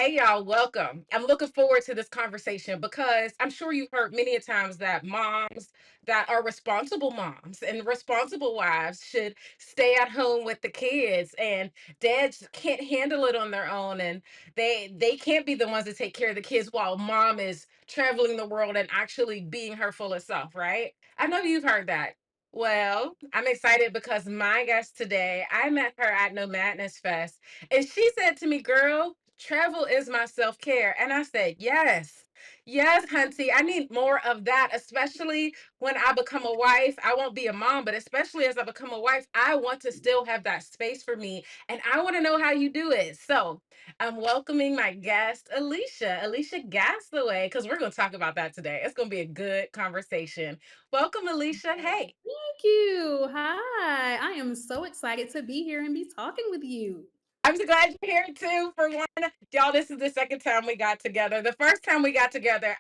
Hey y'all, welcome. I'm looking forward to this conversation because I'm sure you've heard many a times that moms that are responsible moms and responsible wives should stay at home with the kids, and dads can't handle it on their own, and they can't be the ones to take care of the kids while mom is traveling the world and actually being her fullest self, right? I know you've heard that. Well, I'm excited because my guest today, I met her at No Madness Fest. And she said to me, girl, travel is my self care. And I said, yes, yes, Hunty. I need more of that, especially when I become a wife. I won't be a mom, but especially as I become a wife, I want to still have that space for me. And I want to know how you do it. So I'm welcoming my guest, Aleisha Gasaway, because we're going to talk about that today. It's going to be a good conversation. Welcome, Aleisha. Hey. Thank you. Hi. I am so excited to be here and be talking with you. I'm so glad you're here too. For one, y'all, this is the second time we got together. The first time we got together,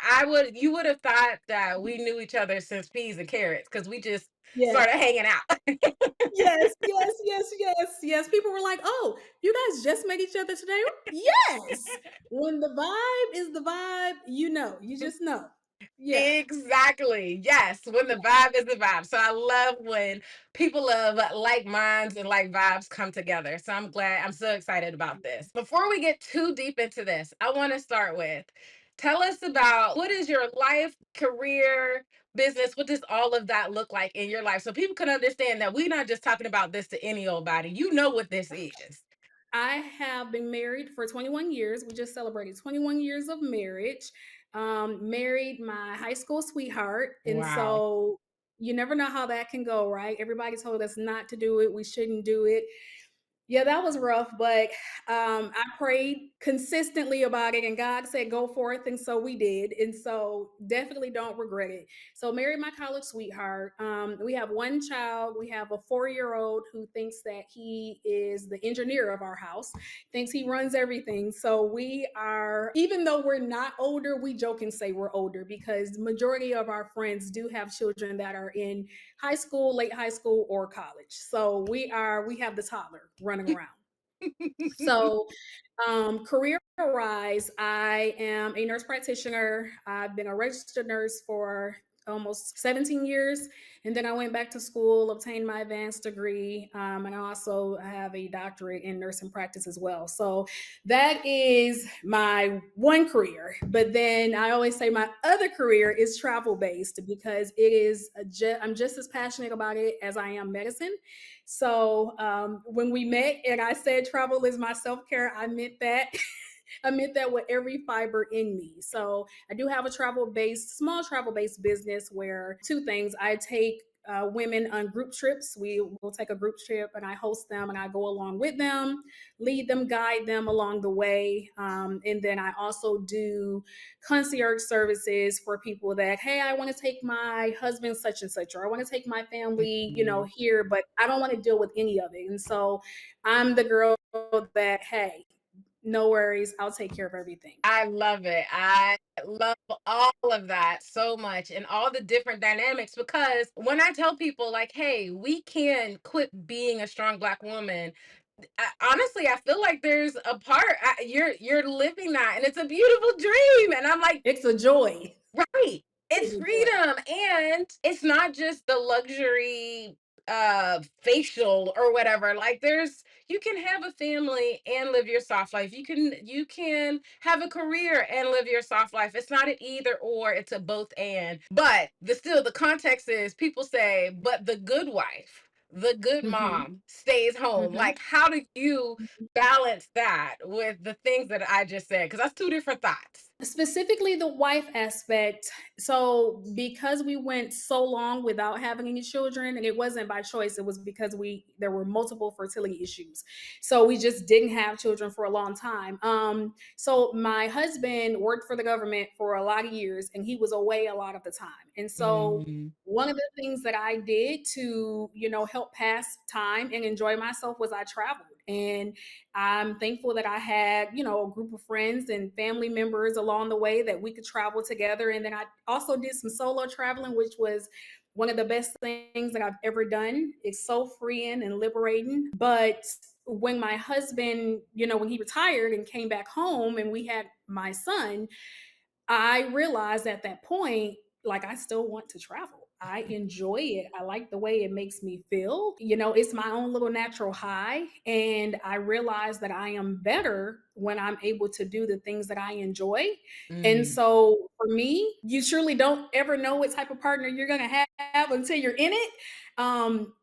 you would have thought that we knew each other since peas and carrots because we just Yes. started hanging out. Yes. People were like, "Oh, you guys just met each other today?" Yes. When the vibe is the vibe, you just know. Yeah. Exactly. Yes, when the vibe is the vibe. So I love when people of like minds and like vibes come together. So I'm so excited about this. Before we get too deep into this, I want to start with tell us about what is your life, career, business, what does all of that look like in your life so people can understand that we're not just talking about this to any old body. You know what this is. I have been married for 21 years. We just celebrated 21 years of marriage. Married my high school sweetheart. And Wow. so you never know how that can go, right? Everybody told us not to do it. We shouldn't do it. Yeah, that was rough, but I prayed consistently about it, and God said, "Go forth," and so we did, and so definitely don't regret it. So, married my college sweetheart. We have one child. We have a 4-year-old who thinks that he is the engineer of our house, thinks he runs everything. So we are, even though we're not older, we joke and say we're older because the majority of our friends do have children that are in high school, late high school, or college. So we have the toddler running around. So career wise, I am a nurse practitioner. I've been a registered nurse for almost 17 years. And then I went back to school, obtained my advanced degree, and I also have a doctorate in nursing practice as well. So that is my one career. But then I always say my other career is travel based because I'm just as passionate about it as I am medicine. So when we met and I said travel is my self care, I meant that. I meant that with every fiber in me. So I do have a small travel based business where two things I take women on group trips. We will take a group trip and I host them and I go along with them, lead them, guide them along the way. And then I also do concierge services for people that, hey, I want to take my husband such and such, or I want to take my family, Mhm. here, but I don't want to deal with any of it. And so I'm the girl that, hey, no worries. I'll take care of everything. I love it. I love all of that so much and all the different dynamics because when I tell people like, "Hey, we can quit being a strong black woman," honestly, I feel like there's a part you're living that, and it's a beautiful dream. And I'm like, It's a joy. right. It's It's a joy. freedom. And it's not just the luxury facial or whatever. Like you can have a family and live your soft life. You can have a career and live your soft life. It's not an either or, it's a both and. But the context is people say, but the good wife, the good Hmm. mom stays home. Hmm. Like, how do you balance that with the things that I just said? Because that's two different thoughts. Specifically the wife aspect. So because we went so long without having any children, and it wasn't by choice, it was because there were multiple fertility issues, so we just didn't have children for a long time. So my husband worked for the government for a lot of years and he was away a lot of the time, and so Mm. one of the things that I did to help pass time and enjoy myself was I traveled. And I'm thankful that I had, a group of friends and family members along the way that we could travel together. And then I also did some solo traveling, which was one of the best things that I've ever done. It's so freeing and liberating. But when my husband, you know, when he retired and came back home and we had my son, I realized at that point, like, I still want to travel. I enjoy it. I like the way it makes me feel. You know, it's my own little natural high. And I realize that I am better when I'm able to do the things that I enjoy. And Mm, so for me, you surely don't ever know what type of partner you're going to have until you're in it.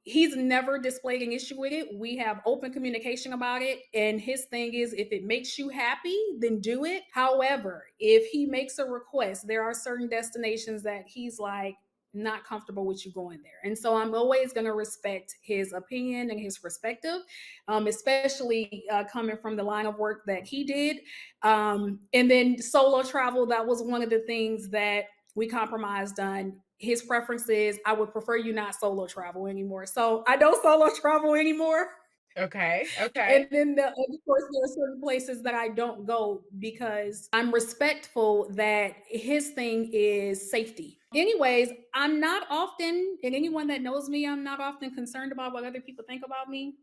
He's never displayed an issue with it. We have open communication about it. And his thing is, if it makes you happy, then do it. However, if he makes a request, there are certain destinations that he's like, not comfortable with you going there. And so I'm always going to respect his opinion and his perspective, especially coming from the line of work that he did. And then solo travel, that was one of the things that we compromised on. His preference is, I would prefer you not solo travel anymore. So I don't solo travel anymore. okay, okay. And then, of course, there are certain places that I don't go because I'm respectful that his thing is safety. Anyways, I'm not often, and anyone that knows me, I'm not often concerned about what other people think about me.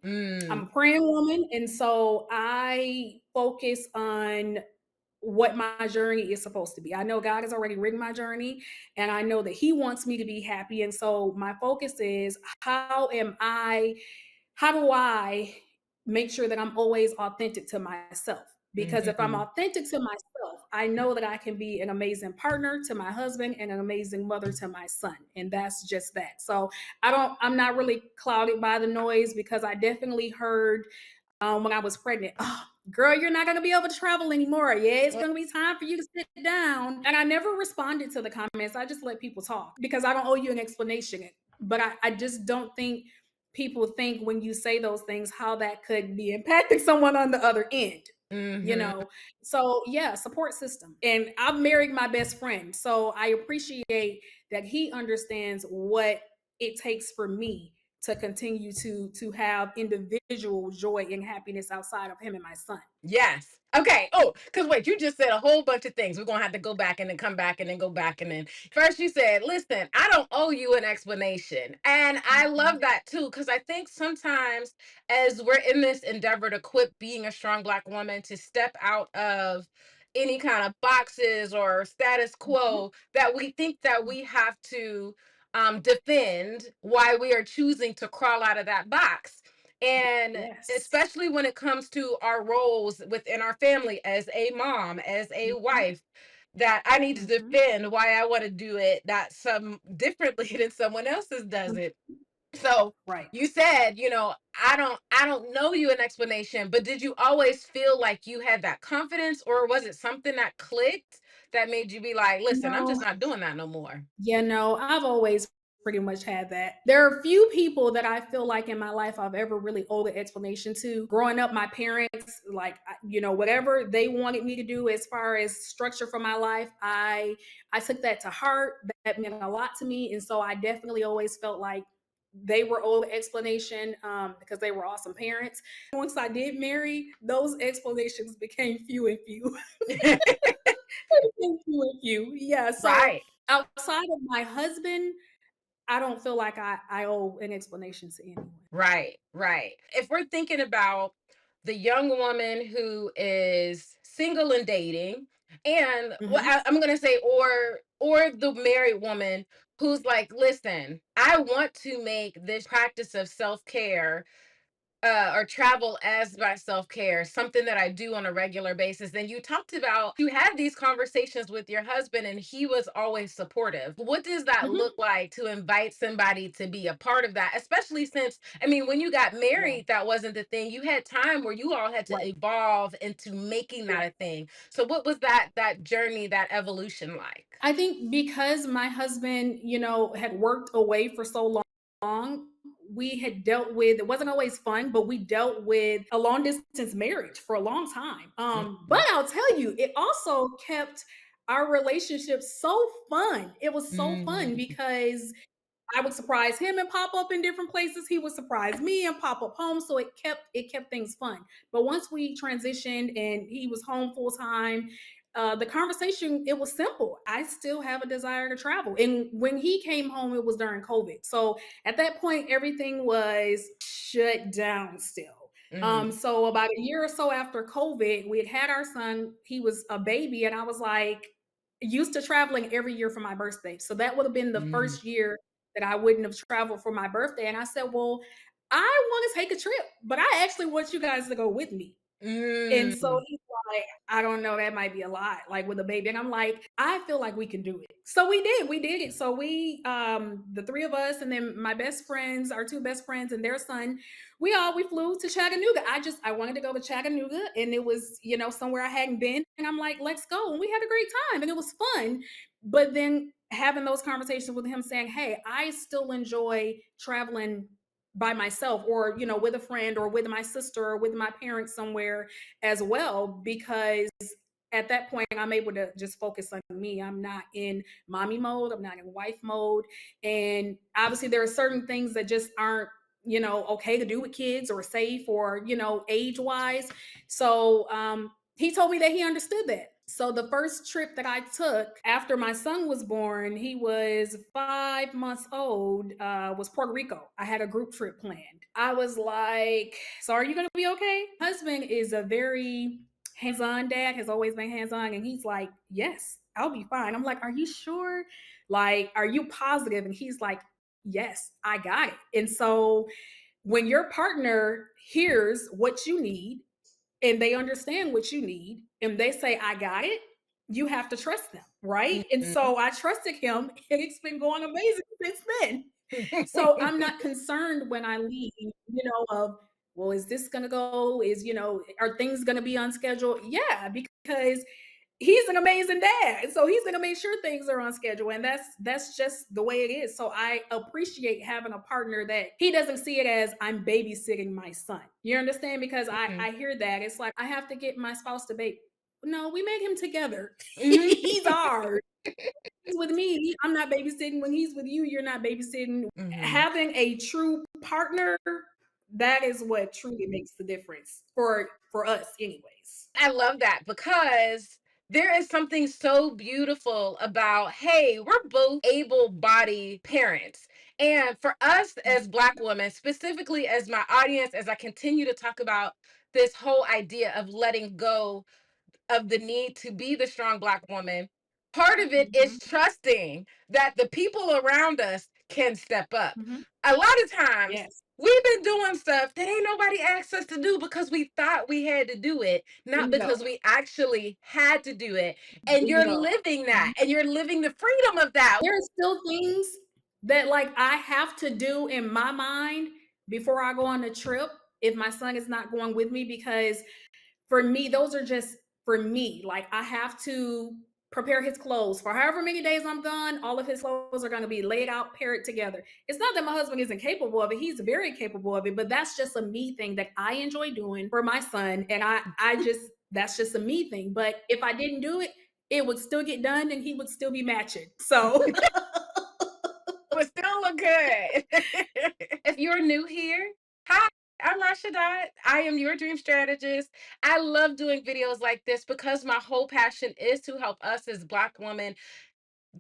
I'm a Mm, praying woman, and so I focus on what my journey is supposed to be. I know God has already written my journey, and I know that He wants me to be happy. And so my focus is, how do I make sure that I'm always authentic to myself? Because if I'm mhm. authentic to myself, I know that I can be an amazing partner to my husband and an amazing mother to my son. And that's just that. So I'm not really clouded by the noise, because I definitely heard when I was pregnant, oh, girl, you're not going to be able to travel anymore. Yeah, it's going to be time for you to sit down. And I never responded to the comments. I just let people talk because I don't owe you an explanation. But I just don't think people think when you say those things how that could be impacting someone on the other end. You Mhm. know, so yeah, support system. And I've married my best friend. So I appreciate that he understands what it takes for me to continue to have individual joy and happiness outside of him and my son. Yes. Okay. Oh, because wait, you just said a whole bunch of things. We're gonna have to go back and then come back and then go back and then first you said, listen, I don't owe you an explanation. And I Mhm. love that too, because I think sometimes as we're in this endeavor to quit being a strong black woman, to step out of any kind of boxes or status Mhm. quo, that we think that we have to defend why we are choosing to crawl out of that box. And Yes. especially when it comes to our roles within our family as a mom, as a Mhm. wife, that I need to Mhm. defend why I want to do it that some differently than someone else's does it. Mhm. So Right. you said, I don't know you an explanation, but did you always feel like you had that confidence, or was it something that clicked that made you be like, listen, I'm just No, not doing that no more? yeah, no, I've always pretty much had that. There are few people that I feel like in my life I've ever really owed an explanation to. Growing up, my parents, like, you know, whatever they wanted me to do as far as structure for my life, I took that to heart. That meant a lot to me, and so I definitely always felt like they were owed explanation, because they were awesome parents. Once I did marry, those explanations became few and few. Became few and few. Yeah. So Right. outside of my husband, I don't feel like I owe an explanation to anyone. Right, right. If we're thinking about the young woman who is single and dating, and well, Mhm. I'm gonna say, or the married woman who's like, listen, I want to make this practice of self care or travel as my self care, something that I do on a regular basis. Then you talked about you had these conversations with your husband and he was always supportive. What does that Mhm. look like to invite somebody to be a part of that? Especially since, I mean, when you got Yeah. married, that wasn't the thing. You had time where you all had to Right. evolve into making that Right. a thing. So what was that journey, that evolution like? I think because my husband, you know, had worked away for so long, we had dealt with, it wasn't always fun, but we dealt with a long distance marriage for a long time. But Mhm. I'll tell you, it also kept our relationship so fun. It was so fun Mhm. because I would surprise him and pop up in different places. He would surprise me and pop up home. So it kept things fun. But once we transitioned and he was home full time, the conversation, it was simple. I still have a desire to travel. And when he came home, it was during COVID. So at that point, everything was shut down still. Mhm. So about a year or so after COVID, we had our son. He was a baby, and I was like, used to traveling every year for my birthday. So that would have been the Mhm. first year that I wouldn't have traveled for my birthday. And I said, well, I want to take a trip, but I actually want you guys to go with me. And so Mm. he's like, "I don't know, that might be a lot, like, with a baby." And I'm like, "I feel like we can do it." So we did it. So the 3 of us and then my best friends, our 2 best friends and their son, we flew to Chattanooga. I wanted to go to Chattanooga, and it was, somewhere I hadn't been, and I'm like, "Let's go." And we had a great time, and it was fun. But then having those conversations with him saying, "Hey, I still enjoy traveling by myself, or with a friend, or with my sister, or with my parents somewhere as well, because at that point I'm able to just focus on me. I'm not in mommy mode, I'm not in wife mode. And obviously there are certain things that just aren't, okay to do with kids, or safe, or age wise. So he told me that he understood that. So the first trip that I took after my son was born, he was 5 months old, was Puerto Rico. I had a group trip planned. I was like, so are you going to be okay? Husband is a very hands-on dad, has always been hands-on, and he's like, yes, I'll be fine. I'm like, are you sure? Like, are you positive? And he's like, yes, I got it. And so when your partner hears what you need, and they understand what you need, and they say, I got it, you have to trust them, right? And Mhm. so I trusted him, and it's been going amazing since then. So I'm not concerned when I leave, of, well, is this gonna go? Are things gonna be on schedule? Yeah, because he's an amazing dad. So he's gonna make sure things are on schedule. And that's just the way it is. So I appreciate having a partner that he doesn't see it as I'm babysitting my son. You understand? Because I, Mhm. I hear that. It's like I have to get my spouse to bake. No, we made him together. Mhm. He's ours. He's with me. I'm not babysitting. When he's with you, you're not babysitting. Mhm. Having a true partner, that is what truly makes the difference for us, anyways. I love that because there is something so beautiful about, hey, we're both able bodied parents. And for us as Black women, specifically as my audience, as I continue to talk about this whole idea of letting go of the need to be the strong Black woman, part of it is Mhm, trusting that the people around us can step up. mhm. A lot of times, Yes. we've been doing stuff that ain't nobody asked us to do because we thought we had to do it, not Bingo. because we actually had to do it. And you're Bingo. living that, Mhm. and you're living the freedom of that. There are still things that, like, I have to do in my mind before I go on a trip if my son is not going with me, because for me, those are just for me. Like, I have to prepare his clothes for however many days I'm gone. All of his clothes are going to be laid out, paired together. It's not that my husband isn't capable of it; he's very capable of it. But that's just a me thing that I enjoy doing for my son, and I just that's just a me thing. But if I didn't do it, it would still get done, and he would still be matching. So, But still look good. If you're new here, hi, I'm Rashada. I am your dream strategist. I love doing videos like this because my whole passion is to help us as Black women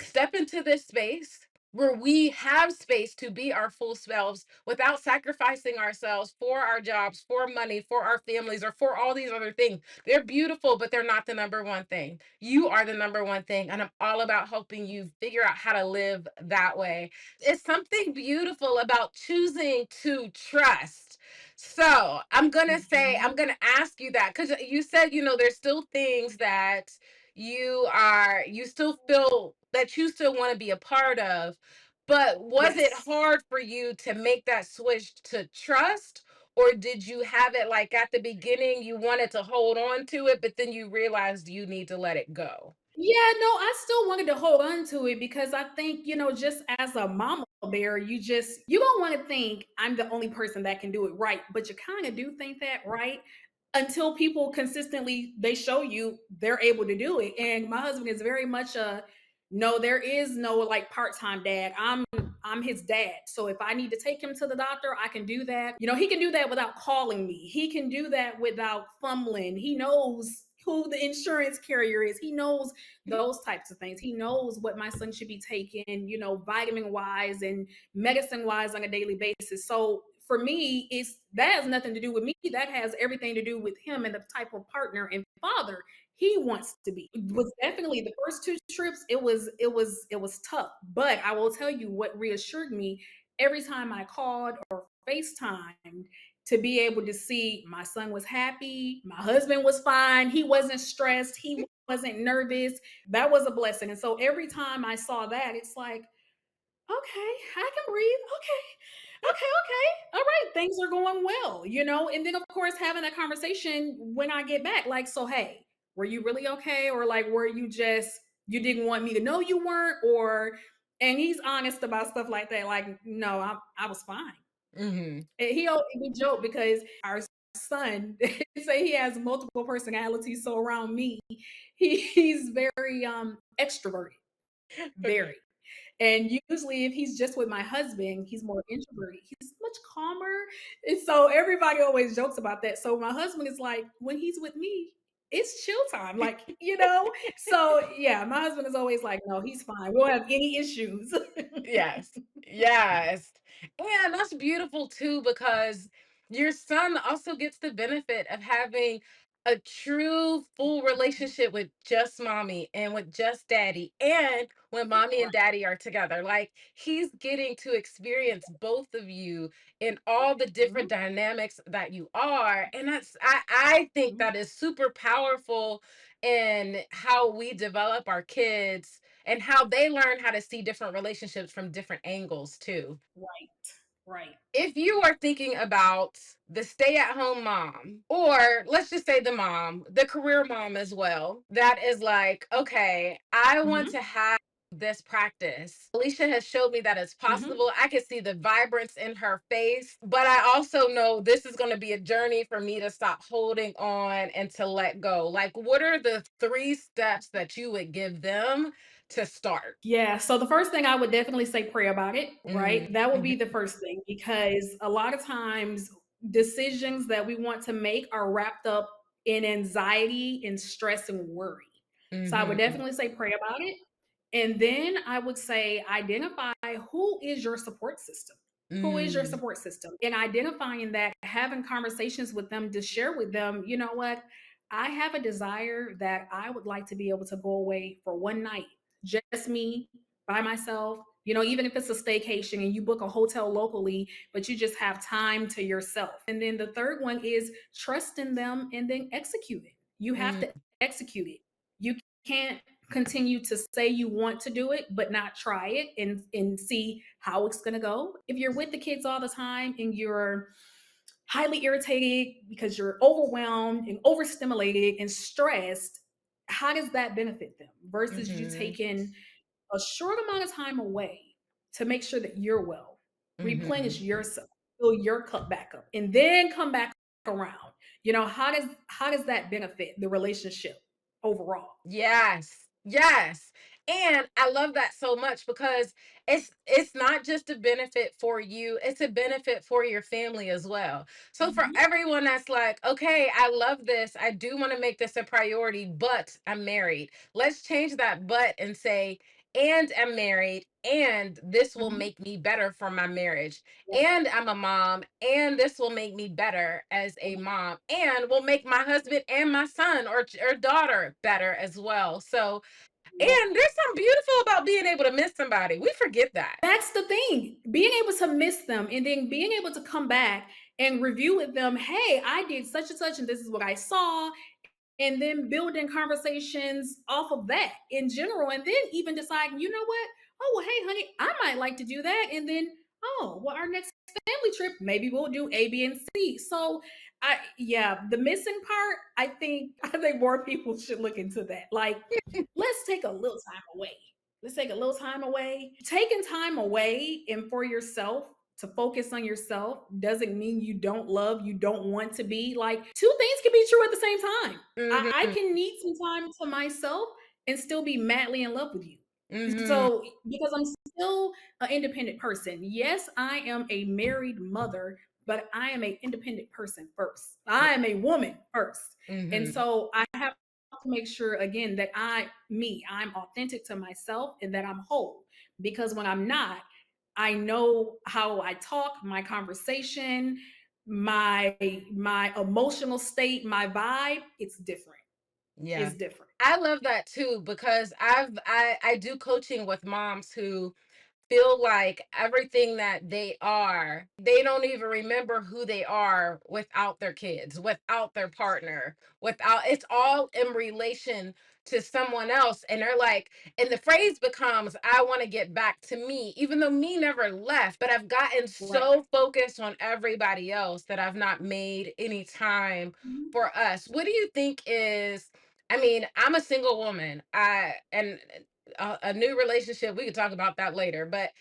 step into this space where we have space to be our full selves without sacrificing ourselves for our jobs, for money, for our families, or for all these other things. They're beautiful, but they're not the number one thing. You are the number one thing. And I'm all about helping you figure out how to live that way. It's something beautiful about choosing to trust. So I'm mhm, going to ask you that because you said, there's still things that you still feel that you still want to be a part of, but was it yes. hard for you to make that switch to trust, or did you have it like at the beginning you wanted to hold on to it but then you realized you need to let it go? Yeah, no, I still wanted to hold on to it because I think, just as a mama bear, you don't want to think I'm the only person that can do it right, but you kind of do think that, right? Until people consistently they show you they're able to do it. And my husband is very much a no, there is no like part-time dad. I'm his dad. So if I need to take him to the doctor, I can do that. He can do that without calling me. He can do that without fumbling. He knows who the insurance carrier is. He knows those types of things. He knows what my son should be taking, vitamin wise and medicine wise on a daily basis. So for me, it's that has nothing to do with me. That has everything to do with him and the type of partner and father he wants to be. It was definitely the first two trips, it was tough. But I will tell you what reassured me every time I called or FaceTimed, to be able to see my son was happy, my husband was fine, he wasn't stressed, he wasn't nervous. That was a blessing. And so every time I saw that, it's like, okay, I can breathe. Okay, okay, okay. All right, things are going well, you know? And then, of course, having that conversation when I get back, like, so, hey, were you really okay? Or like, were you just, you didn't want me to know you weren't? Or, and he's honest about stuff like that. Like, no, I was fine. Mhm. And we joke because our son, say he has multiple personalities. So around me, he's very extroverted, Okay. very. And usually, if he's just with my husband, he's more introverted. He's much calmer. And so everybody always jokes about that. So my husband is like, when he's with me, it's chill time. Like, you know? So yeah, my husband is always like, no, he's fine. We don't have any issues. Yes. Yes. And that's beautiful too, because your son also gets the benefit of having a true full relationship with just mommy and with just daddy, and when mommy and Right. daddy are together. Like, he's getting to experience both of you in all the different Mhm, dynamics that you are. And I think mhm. that is super powerful in how we develop our kids and how they learn how to see different relationships from different angles too. Right. Right. If you are thinking about the stay at home mom, or let's just say the mom, the career mom as well, that is like, okay, I want Mhm, to have this practice. Alicia has showed me that it's mhm. possible. I can see the vibrance in her face, but I also know this is going to be a journey for me to stop holding on and to let go. Like, what are the 3 steps that you would give them to start? Yeah, so the first thing I would definitely say pray about it, right? Mhm, That would be mhm, the first thing because a lot of times decisions that we want to make are wrapped up in anxiety and stress and worry. So I would mhm, definitely say pray about it. And then I would say identify who is your support system. Who is your mm, support system? And identifying that, having conversations with them to share with them, you know what? I have a desire that I would like to be able to go away for one night, just me by myself. You know, even if it's a staycation and you book a hotel locally, but you just have time to yourself. And then the third one is trust in them and then execute it. You have to mm, execute it. You can't continue to say you want to do it but not try it and see how it's going to go. If you're with the kids all the time and you're highly irritated because you're overwhelmed and overstimulated and stressed, how does that benefit them versus you mhm, taking a short amount of time away to make sure that you're well, replenish mhm. yourself, fill your cup back up, and then come back around? You know, how does that benefit the relationship overall? Yes. Yes. And I love that so much because it's not just a benefit for you, it's a benefit for your family as well. So for Mhm, everyone that's like, okay, I love this. I do want to make this a priority, but I'm married. Let's change that but and say, and I'm married, and this will mhm. make me better for my marriage. Yeah, And I'm a mom, and this will make me better as a mom, and will make my husband and my son or daughter better as well. So, yeah. and there's something beautiful about being able to miss somebody. We forget that. That's the thing. Being able to miss them and then being able to come back and review with them, hey, I did such and such, and this is what I saw, and then building conversations off of that in general, and then even deciding, you know what? Oh, well, hey, honey, I might like to do that. And then, oh, well, our next family trip, maybe we'll do A, B, and C. So yeah, the missing part, I think more people should look into that. Like, let's take a little time away. Let's take a little time away. Taking time away and for yourself to focus on yourself doesn't mean you don't love, you don't want to be. Like, two things can be true at the same time. I Hmm. can need some time to myself and still be madly in love with you. Hmm. So, because I'm still an independent person. Yes, I am a married mother, but I am an independent person first. I am a woman first. And Hmm. so I have to make sure again that I'm authentic to myself and that I'm whole. Because when I'm not, I know how I talk, my conversation, my my emotional state, my vibe, it's different. Yeah. It's different. I love that too because I do coaching with moms who feel like everything that they are, they don't even remember who they are without their kids, without their partner, without it's all in relation to someone else. And they're like, and the phrase becomes, I want to get back to me, even though me never left, but I've gotten Right. so focused on everybody else that I've not made any time Mhm. for us. What do you think is, I mean, I'm a single woman. A new relationship, we could talk about that later, but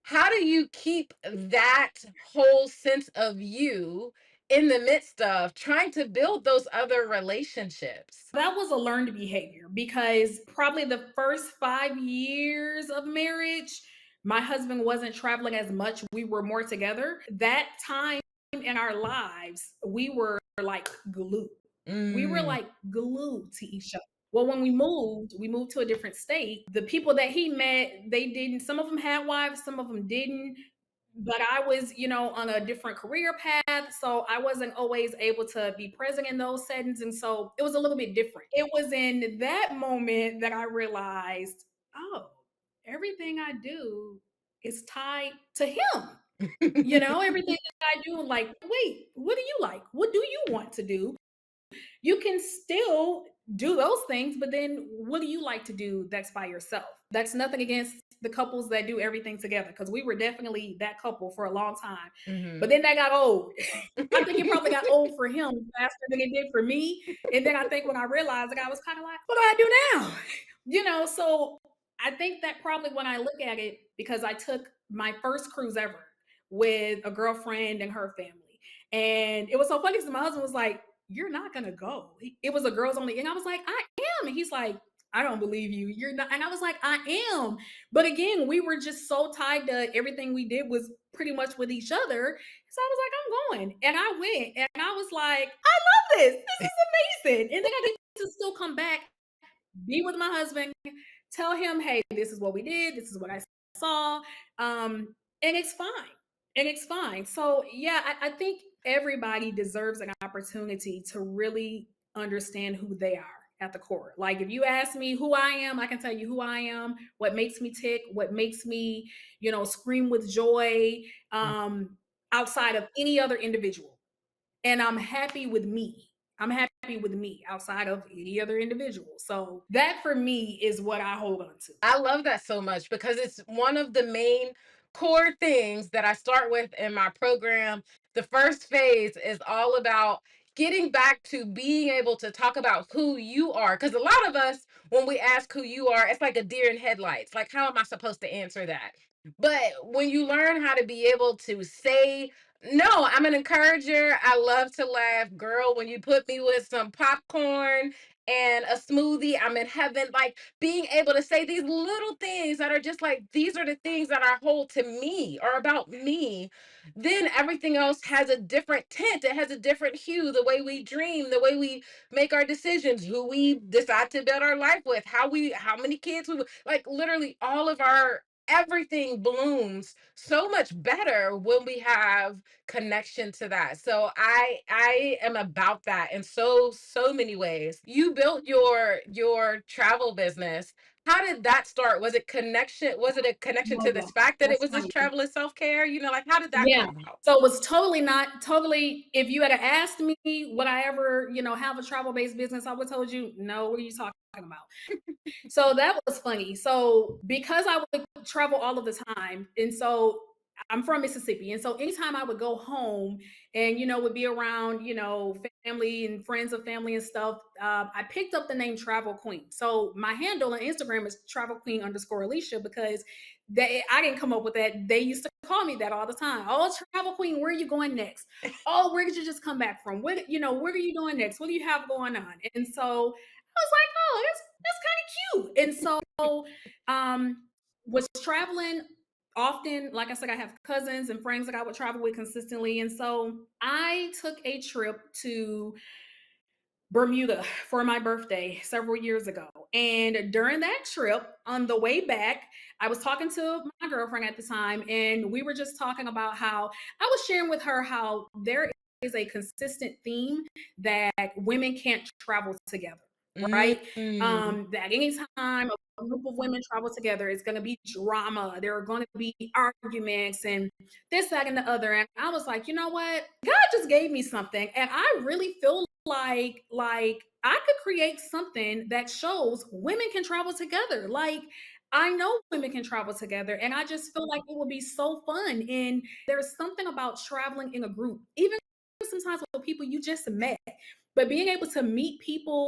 how do you keep that whole sense of you in the midst of trying to build those other relationships? That was a learned behavior because probably the first 5 years of marriage, my husband wasn't traveling as much. We were more together. That time in our lives, we were like glue. We were Mm, like glued to each other. Well, when we moved to a different state. The people that he met, they didn't, some of them had wives, some of them didn't, but I was, on a different career path. So I wasn't always able to be present in those settings. And so it was a little bit different. It was in that moment that I realized, oh, everything I do is tied to him. Everything that I do, like, wait, what do you like? What do you want to do? You can still do those things, but then what do you like to do that's by yourself? That's nothing against the couples that do everything together, because we were definitely that couple for a long time. But mhm. then that got old. I think it probably got old for him faster than it did for me. And then I think when I realized, like, I was kind of like, what do I do now? So I think that probably when I look at it, because I took my first cruise ever with a girlfriend and her family. And it was so funny because my husband was like, you're not gonna go. It was a girls only. And I was like, I am. And he's like, I don't believe you. You're not. And I was like, I am. But again, we were just so tied to everything we did was pretty much with each other. So I was like, I'm going. And I went. And I was like, I love this. This is amazing. And then I get to still come back, be with my husband, tell him, hey, this is what we did, this is what I saw. And it's fine. And it's fine. So yeah, I think everybody deserves an opportunity to really understand who they are at the core. Like if you ask me who I am, I can tell you who I am, what makes me tick, what makes me, scream with joy, outside of any other individual. And I'm happy with me. I'm happy with me outside of any other individual. So that for me is what I hold on to. I love that so much because it's one of the main core things that I start with in my program. The first phase is all about getting back to being able to talk about who you are. Because a lot of us, when we ask who you are, it's like a deer in headlights. Like, how am I supposed to answer that? But when you learn how to be able to say, no, I'm an encourager. I love to laugh. Girl, when you put me with some popcorn and a smoothie, I'm in heaven. Like, being able to say these little things that are just like, these are the things that are whole to me or about me, then everything else has a different tint. It has a different hue. The way we dream, the way we make our decisions, who we decide to build our life with, how many kids we, like literally all of our, everything blooms so much better when we have connection to that. So I am about that in so many ways. You built your travel business. How did that start? Was it connection? Was it a connection Oh to yeah, this fact that it that's was this funny. travel and self-care? Like how did that Yeah. come about? So it was totally not totally. If you had asked me would I ever, have a travel based business, I would have told you no. What are you talking about? So that was funny. So because I would travel all of the time, and so I'm from Mississippi, and so anytime I would go home and would be around family and friends of family and stuff, I picked up the name Travel Queen. So my handle on Instagram is Travel Queen _ Aleisha because I didn't come up with that. They used to call me that all the time. Oh, Travel Queen, where are you going next? Oh, where did you just come back from? What are you doing next? What do you have going on? And so I was like, oh, that's kind of cute. And so was traveling often. Like I said, I have cousins and friends that I would travel with consistently. And so I took a trip to Bermuda for my birthday several years ago. And during that trip, on the way back, I was talking to my girlfriend at the time, and we were just talking about how I was sharing with her how there is a consistent theme that women can't travel together, right? Mm. That anytime a group of women travel together, it's going to be drama. There are going to be arguments and this, that, and the other. And I was like, you know what? God just gave me something, and I really feel like I could create something that shows women can travel together. Like I know women can travel together, and I just feel like it would be so fun. And there's something about traveling in a group, even sometimes with people you just met, but being able to meet people,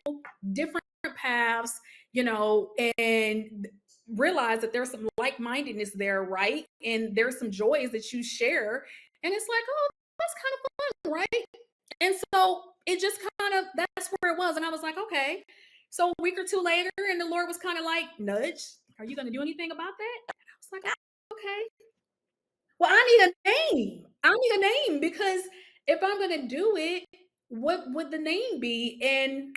different paths, and realize that there's some like-mindedness there, right? And there's some joys that you share, and it's like, oh, that's kind of fun, right? And so it just kind of, that's where it was. And I was like, okay. So a week or two later, and the Lord was kind of like, nudge, are you going to do anything about that? I was like, okay. Well, I need a name. I need a name because if I'm going to do it, what would the name be? And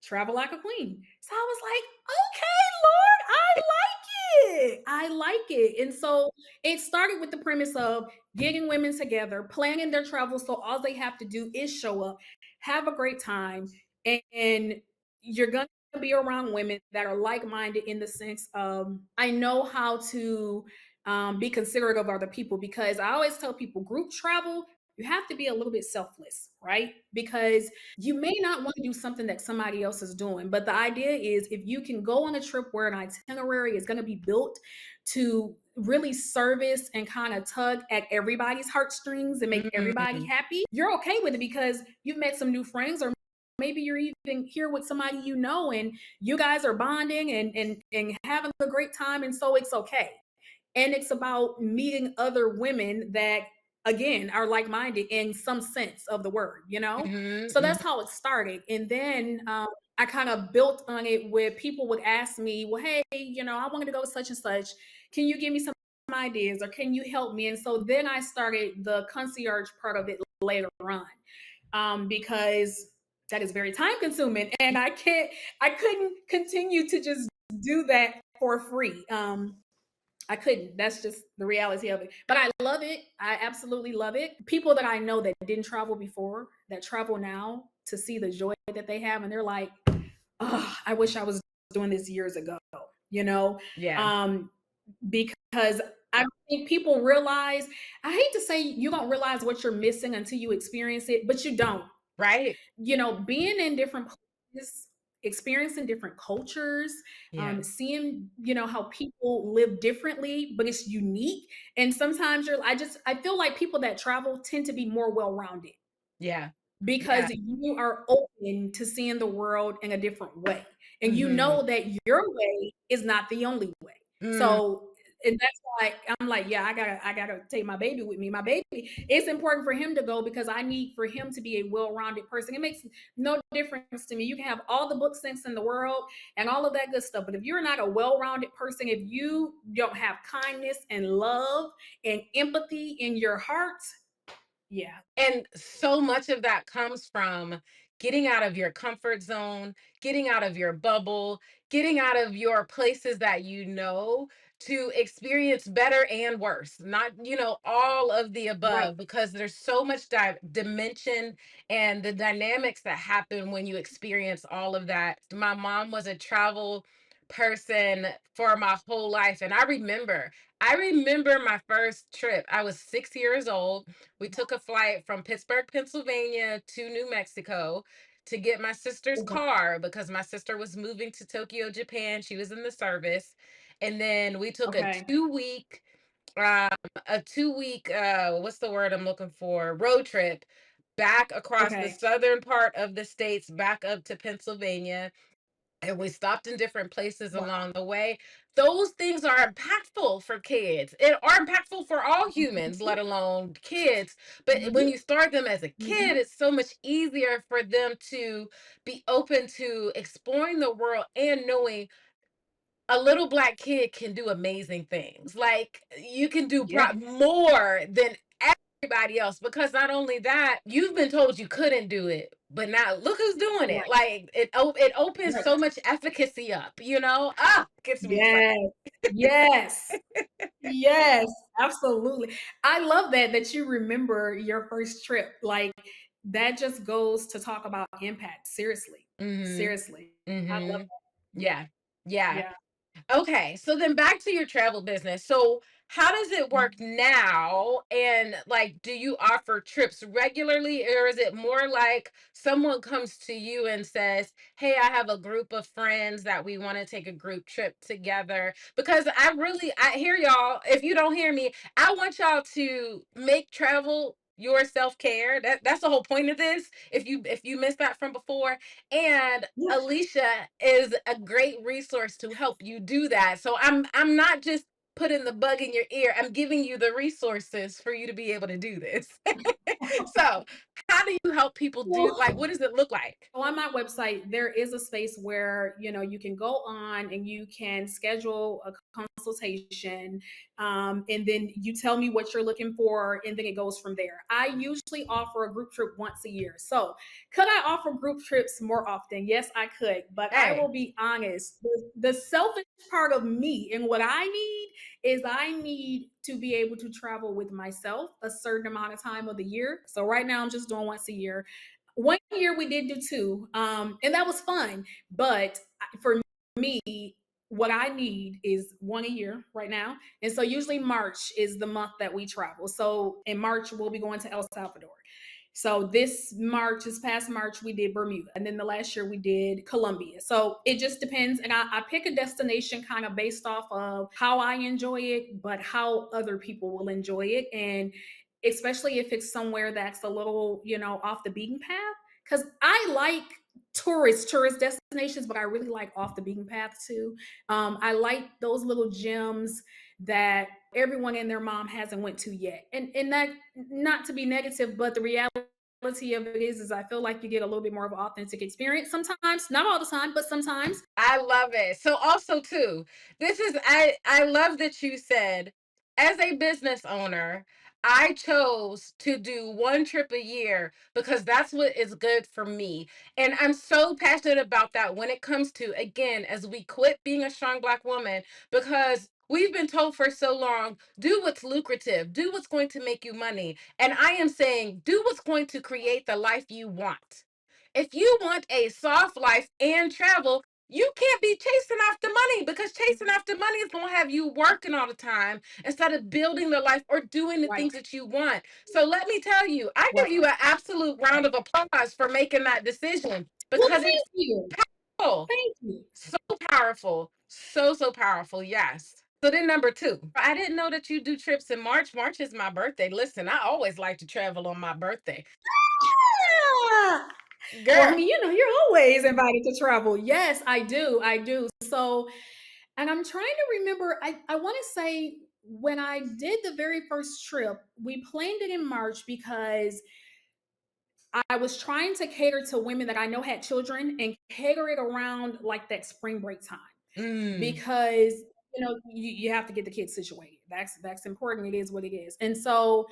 travel like a queen. So I was like, okay, Lord, I like it. I like it. And so it started with the premise of getting women together, planning their travel. So all they have to do is show up, have a great time, and you're going to be around women that are like minded in the sense of, I know how to be considerate of other people because I always tell people group travel, you have to be a little bit selfless, right? Because you may not want to do something that somebody else is doing, but the idea is if you can go on a trip where an itinerary is going to be built to really service and kind of tug at everybody's heartstrings and make everybody Mm. happy, you're okay with it because you've met some new friends, or maybe you're even here with somebody you know and you guys are bonding and having a great time, and so it's okay. And it's about meeting other women that again are like-minded in some sense of the word. Mhm, So mhm, that's how it started. And then I kind of built on it where people would ask me, well, hey, I wanted to go such and such, can you give me some ideas or can you help me? And so then I started the concierge part of it later on, because that is very time consuming and I couldn't continue to just do that for free. I couldn't. That's just the reality of it. But I love it. I absolutely love it. People that I know that didn't travel before, that travel now to see the joy that they have, and they're like, oh, I wish I was doing this years ago, you know? yeah, Um, because I think people realize, I hate to say you don't realize what you're missing until you experience it, but you don't. right? Being in different places, experiencing different cultures, Yeah, seeing, how people live differently, but it's unique. And sometimes I feel like people that travel tend to be more well-rounded yeah, because yeah, you are open to seeing the world in a different way. And you mhm, know that your way is not the only way. mm, So, and that's why I'm like, yeah, I gotta take my baby with me. My baby, it's important for him to go because I need for him to be a well-rounded person. It makes no difference to me. You can have all the book sense in the world and all of that good stuff. But if you're not a well-rounded person, if you don't have kindness and love and empathy in your heart, yeah. and so much of that comes from getting out of your comfort zone, getting out of your bubble, getting out of your places that you know to experience better and worse. Not, all of the Right. above, because there's so much dimension and the dynamics that happen when you experience all of that. My mom was a travel person for my whole life. And I remember my first trip. I was 6 years old. We took a flight from Pittsburgh, Pennsylvania to New Mexico to get my sister's Oh, car because my sister was moving to Tokyo, Japan. She was in the service. And then we took okay. 2 week, um, what's the word I'm looking for? Road trip back across the Okay. southern part of the states, back up to Pennsylvania, and we stopped in different places Wow. along the way. Those things are impactful for kids. It are impactful for all humans, let alone kids. But when Mhm, you start them as a kid, mhm. it's so much easier for them to be open to exploring the world and knowing a little black kid can do amazing things. Like you can do Yeah. more than everybody else, because not only that, you've been told you couldn't do it, but now look who's doing it. Right. Like it opens Right. so much efficacy up, you know? Ah, gets me excited. Yes. Yes. Yes, absolutely. I love that you remember your first trip. Like that just goes to talk about impact. Seriously. Mhm. Seriously. I love Mhm. that. Yeah. Yeah. Yeah. Yeah. Okay, so then back to your travel business. So, how does it work now? And like, do you offer trips regularly, or is it more like someone comes to you and says, "Hey, I have a group of friends that we want to take a group trip together"? Because I hear y'all. If you don't hear me, I want y'all to make travel your self-care. That's the whole point of this. If you missed that from before, and Yeah. Aleisha is a great resource to help you do that. So I'm not just putting the bug in your ear. I'm giving you the resources for you to be able to do this. So, how do you help people do, like, Well, what does it look like? on my website, there is a space where you can go on and you can schedule a consultation, and then you tell me what you're looking for, and then it goes from there. I usually offer a group trip once a year. So, could I offer group trips more often? Yes, I could, but I will Hey, be honest. The selfish part of me and what I need is I need to be able to travel with myself a certain amount of time of the year. So right now I'm just doing once a year. One year we did do two, and that was fun. But for me, what I need is one a year right now. And so usually March is the month that we travel. So in March, we'll be going to El Salvador. So this past March, we did Bermuda. And then the last year we did Colombia. So it just depends. And I pick a destination kind of based off of how I enjoy it, but how other people will enjoy it. And especially if it's somewhere that's a little, off the beaten path. Because I like tourist destinations, but I really like off the beaten path too. I like those little gems that everyone and their mom hasn't went to yet. And that, not to be negative, but the reality of it is I feel like you get a little bit more of an authentic experience sometimes. Not all the time, but sometimes. I love it. So also too, I love that you said, as a business owner, I chose to do one trip a year because that's what is good for me. And I'm so passionate about that when it comes to, again, as we quit being a strong black woman, because we've been told for so long, do what's lucrative, do what's going to make you money. And I am saying, do what's going to create the life you want. If you want a soft life and travel, you can't be chasing after money, because chasing after money is going to have you working all the time instead of building the life or doing the Right, things that you want. So let me tell you, I give right, you an absolute round right. of applause for making that decision, Well, because thank it's you. powerful. Thank you. So powerful. So, so powerful. Yes. So then number two, I didn't know that you do trips in March. March is my birthday. Listen, I always like to travel on my birthday. Ah! Well, I Girl, mean, you're always invited to travel. Yes, I do. I do. So, and I'm trying to remember, I want to say when I did the very first trip, we planned it in March because I was trying to cater to women that I know had children and cater it around like that spring break time mm, because you have to get the kids situated. That's important. It is what it is. And so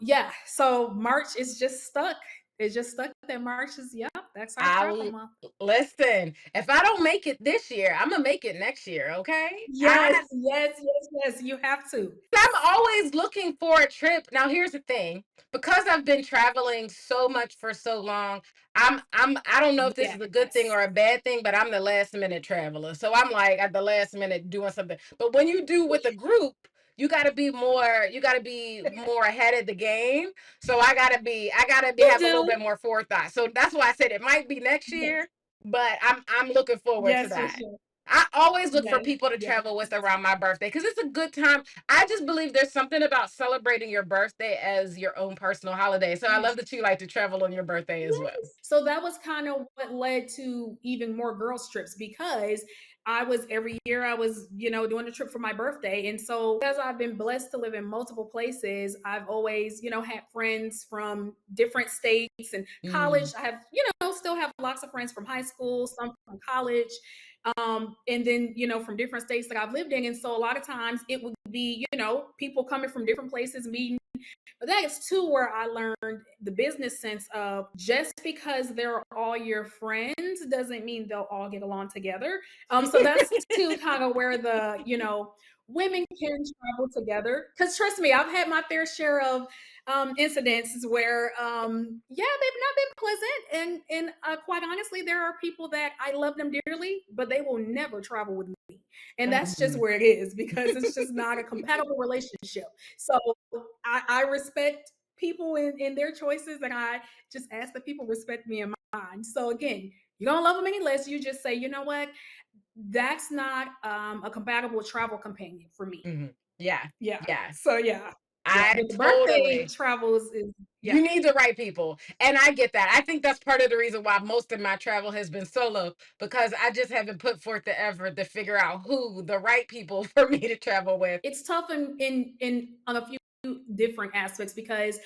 yeah, so March is just stuck. It's just stuck that March is, yep, that's our travel I month. listen. If I don't make it this year, I'm gonna make it next year. Okay. Yes, yes, yes, yes. You have to. I'm always looking for a trip. Now, here's the thing. Because I've been traveling so much for so long, I don't know if this is a good thing Yes. or a bad thing, but I'm the last minute traveler. So I'm like at the last minute doing something. But when you do with a group, you gotta be more ahead of the game. So I gotta be You have a little do. bit more forethought. So that's why I said it might be next Yes. year, but I'm looking forward to Yes, yes, that. yes. I always look for Yes, people to yes. travel with around my birthday because it's a good time. I just believe there's something about celebrating your birthday as your own personal holiday. So I Yes. love that you like to travel on your birthday as well. Yes. So that was kind of what led to even more girls trips because every year I was, doing a trip for my birthday. And so because I've been blessed to live in multiple places, I've always, had friends from different states and college. Mm, I have, still have lots of friends from high school, some from college. And then, from different states that I've lived in. And so a lot of times it would be, people coming from different places, meeting But that is too where I learned the business sense of just because they're all your friends doesn't mean they'll all get along together. So that's too kind of where the, women can travel together. Because trust me, I've had my fair share of incidences where, yeah, they've not been pleasant. And quite honestly, there are people that I love them dearly, but they will never travel with me. And that's just Mhm. where it is because it's just not a compatible relationship. So I respect people in their choices, and I just ask that people respect me in mine. So again, you don't love them any less. You just say, you know what, that's not a compatible travel companion for me. Mhm. Yeah. Yeah. Yeah. So yeah, yeah. I But the birthday totally travels is yeah. You need the right people. And I get that. I think that's part of the reason why most of my travel has been solo, because I just haven't put forth the effort to figure out who the right people for me to travel with. It's tough in on a few different aspects because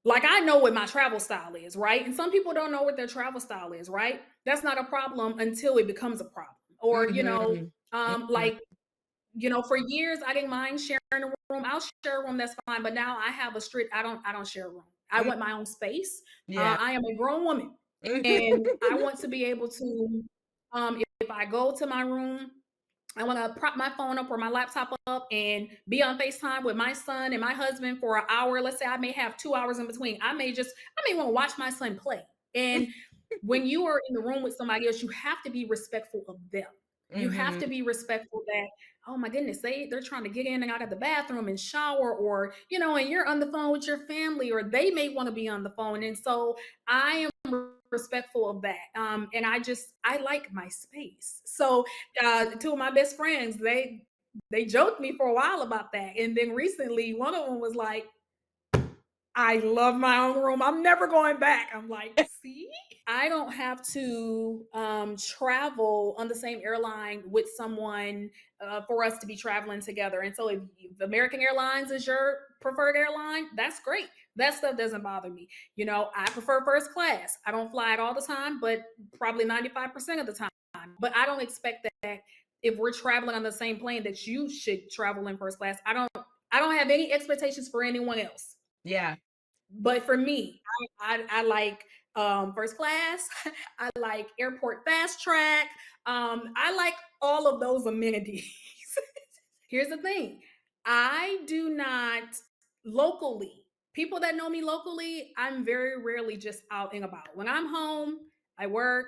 like I know what my travel style is, right? And some people don't know what their travel style is, right? That's not a problem until it becomes a problem. Or, Mhm. Mhm. like, for years I didn't mind sharing a room. I'll share a room, that's fine. But now I have a strict, I don't share a room. I Mm, want my own space. yeah. I am a grown woman and Mhm. I want to be able to if I go to my room, I want to prop my phone up or my laptop up and be on FaceTime with my son and my husband for an hour. Let's say I may have 2 hours in between. I may want to watch my son play. And when you are in the room with somebody else, you have to be respectful of them. You have to be respectful that, oh my goodness, they're trying to get in and out of the bathroom and shower, or, and you're on the phone with your family, or they may want to be on the phone. And so I am respectful of that. And I like my space. So two of my best friends, they joked me for a while about that, and then recently one of them was like, I love my own room, I'm never going back. I'm like, see, I don't have to travel on the same airline with someone for us to be traveling together. And so if American Airlines is your preferred airline, that's great. That stuff doesn't bother me. I prefer first class. I don't fly it all the time, but probably 95% of the time. But I don't expect that if we're traveling on the same plane that you should travel in first class. I don't have any expectations for anyone else. Yeah. But for me, I like first class. I like airport fast track. I like all of those amenities. Here's the thing, I do not locally, people that know me locally, I'm very rarely just out and about. When I'm home, I work,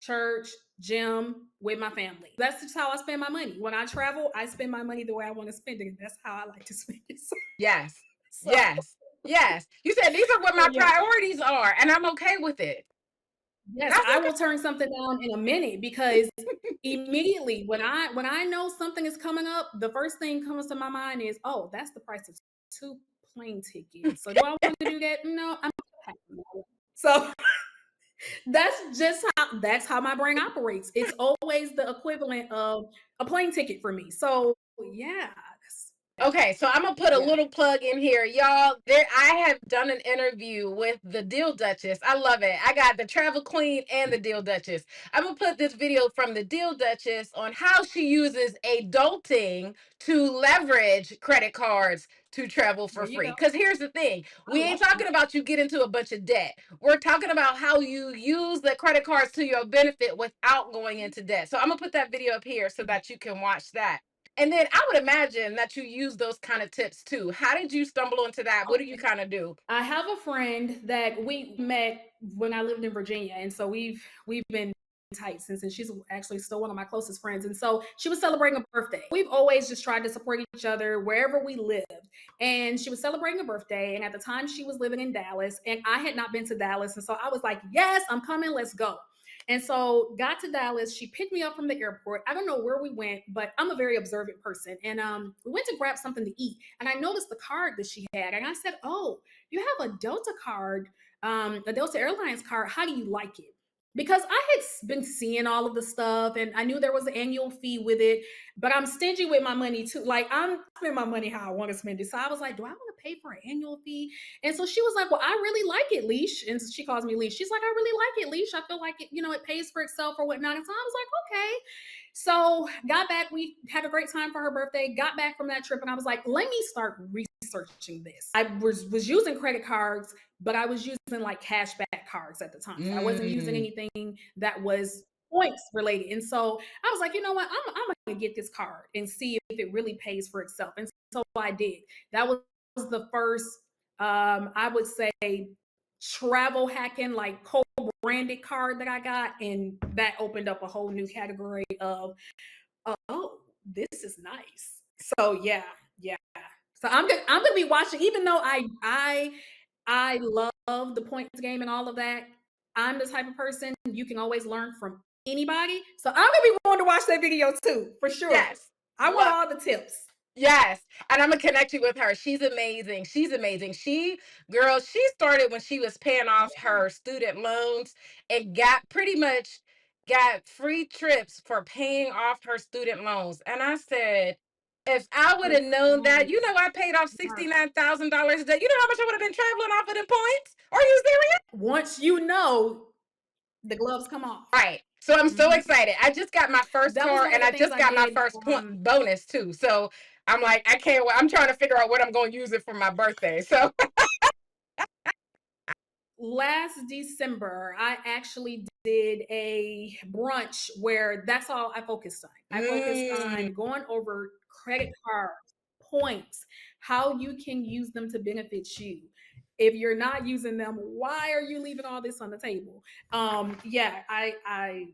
church, gym with my family. That's just how I spend my money. When I travel, I spend my money the way I want to spend it. That's how I like to spend it. Yes. So, Yes. Yes. You said these are what so my yeah. priorities are, and I'm okay with it. Yes, That's I will turn something down in a minute because immediately when I know something is coming up, the first thing comes to my mind is, oh, that's the price of two plane tickets. So do I want to do that? No, I'm not happy about it. So that's how my brain operates. It's always the equivalent of a plane ticket for me. So yeah, Okay, so I'm gonna put a yeah. little plug in here, y'all. There, I have done an interview with the Deal Duchess. I love it. I got the Travel Queen and the Deal Duchess. I'm gonna put this video from the Deal Duchess on how she uses adulting to leverage credit cards to travel There for you free. go. Because here's the thing, I we love ain't that. talking about you get into a bunch of debt. We're talking about how you use the credit cards to your benefit without going into debt. So I'm gonna put that video up here so that you can watch that. And then I would imagine that you use those kind of tips too. How did you stumble into that? What do you Okay. kind of do? I have a friend that we met when I lived in Virginia, and so we've been tight since, and she's actually still one of my closest friends. And so she was celebrating a birthday. We've always just tried to support each other wherever we lived. And she was celebrating a birthday, and at the time she was living in Dallas, and I had not been to Dallas, and so I was like, "Yes, I'm coming. Let's go." And so got to Dallas. She picked me up from the airport. I don't know where we went, but I'm a very observant person. And we went to grab something to eat. And I noticed the card that she had. And I said, "Oh, you have a Delta card, a Delta Airlines card. How do you like it?" Because I had been seeing all of the stuff and I knew there was an annual fee with it, but I'm stingy with my money too. Like I'm spending my money how I want to spend it. So I was like, do I want to pay for an annual fee? And so she was like, well, I really like it, Leash. And she calls me Leash. She's like, I really like it, Leash. I feel like it, it pays for itself or whatnot. And so I was like, okay. So got back. We had a great time for her birthday. Got back from that trip, and I was like, let me start researching this. I was using credit cards, but I was using like cashback cards at the time. So I wasn't using Mm. anything that was points related. And so I was like, you know what? I'm gonna get this card and see if it really pays for itself. And so I did. That was the first I would say travel hacking, like co-branded card that I got. And that opened up a whole new category of oh, this is nice. So yeah, yeah. So I'm gonna be watching, even though I love the points game and all of that. I'm the type of person you can always learn from anybody. So I'm gonna be wanting to watch that video too, for sure. Yes. I want Love. all the tips. Yes. And I'm gonna connect you with her. She's amazing. She's amazing. Girl, she started when she was paying off her student loans and got free trips for paying off her student loans. And I said, if I would have known that, Nice. I paid off $69,000 a day. You know how much I would have been traveling off of them points? Are you serious? Once you know, the gloves come off. Right. So I'm so Mhm. excited. I just got my first That was car one of and the I things just I got my did. first point bonus too. So I'm like, I can't wait. I'm trying to figure out what I'm going to use it for my birthday. So Last December, I actually did a brunch where that's all I focused on. I focused mm, on going over credit cards, points, how you can use them to benefit you. If you're not using them, why are you leaving all this on the table? Yeah, I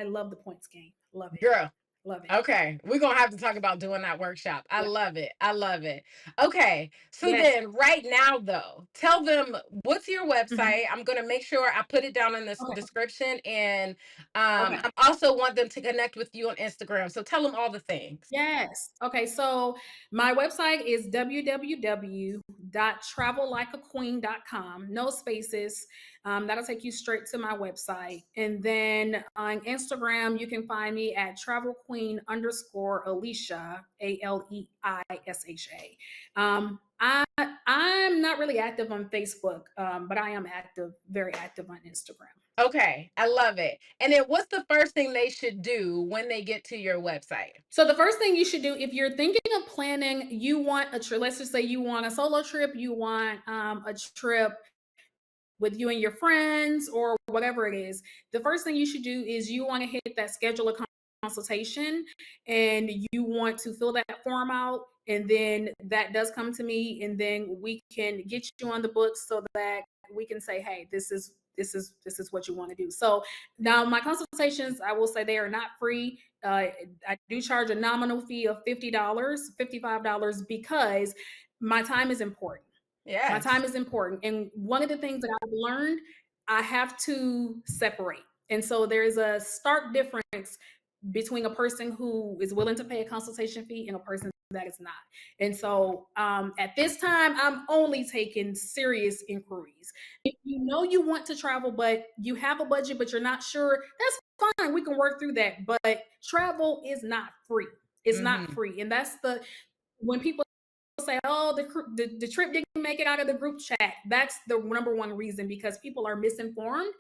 love the points game. Love it. girl. Love it. Okay, we're gonna have to talk about doing that workshop. I Yeah. love it. I love it. Okay, so Yes. then right now though, tell them what's your Mhm. website. I'm gonna make sure I put it down in this Okay. description, and Okay. I also want them to connect with you on Instagram. So tell them all the things. Yes. Okay. So my website is www.travellikeaqueen.com. No spaces. That'll take you straight to my website. And then on Instagram, you can find me at travel queen underscore Aleisha, Aleisha. I'm not really active on Facebook, but I am active, very active on Instagram. Okay, I love it. And then what's the first thing they should do when they get to your website? So the first thing you should do if you're thinking of planning, you want a trip. Let's just say you want a solo trip, you want a trip with you and your friends or whatever it is. The first thing you should do is you want to hit that schedule a consultation, and you want to fill that form out, and then that does come to me, and then we can get you on the books so that we can say, hey, this is what you want to do. So now my consultations, I will say they are not free. I do charge a nominal fee of $50, $55, because my time is important. My Yes. time is important. And one of the things that I've learned, I have to separate. And so there's a stark difference between a person who is willing to pay a consultation fee and a person that is not. And so at this time, I'm only taking serious inquiries. If you know you want to travel, but you have a budget, but you're not sure, that's fine. We can work through that. But travel is not free. It's not Mm-hmm. free. And that's when people say, "Oh, the trip didn't make it out of the group chat." That's the number one reason, because people are misinformed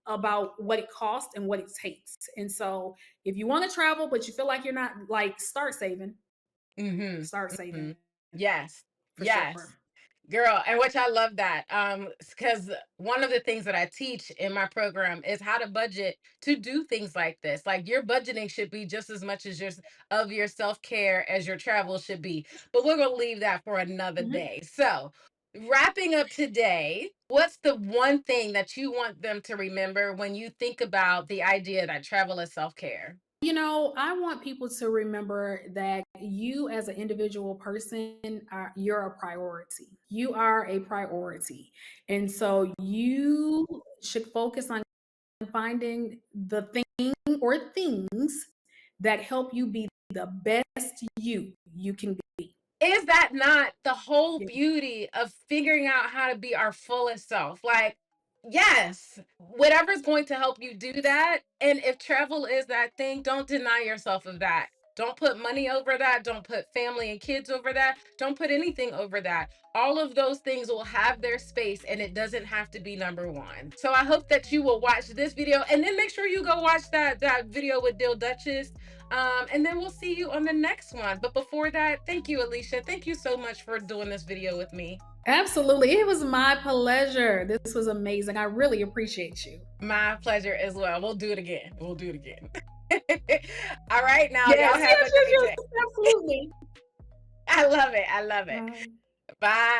about what it costs and what it takes. And so, if you want to travel but you feel like you're not, like, Mm-hmm. start Mm-hmm. saving Yes. for Yes. sure. Girl, and which I love that. Because one of the things that I teach in my program is how to budget to do things like this. Like your budgeting should be just as much as your self-care as your travel should be. But we're gonna leave that for another Mhm. day. So wrapping up today, what's the one thing that you want them to remember when you think about the idea that travel is self-care? I want people to remember that you, as an individual person, you're a priority. You are a priority. And so you should focus on finding the thing or things that help you be the best you can be. Is that not the whole Yeah. beauty of figuring out how to be our fullest self? Like, yes, whatever's going to help you do that. And if travel is that thing, don't deny yourself of that. Don't put money over that. Don't put family and kids over that. Don't put anything over that. All of those things will have their space, and it doesn't have to be number one. So I hope that you will watch this video, and then make sure you go watch that video with Dill Duchess. And then we'll see you on the next one. But before that, thank you, Aleisha. Thank you so much for doing this video with me. Absolutely. It was my pleasure. This was amazing. I really appreciate you. My pleasure as well. We'll do it again. We'll do it again. All right, now Yes, y'all have yes, a yes, great day. yes. Absolutely. I love it. I love it. Bye. Bye.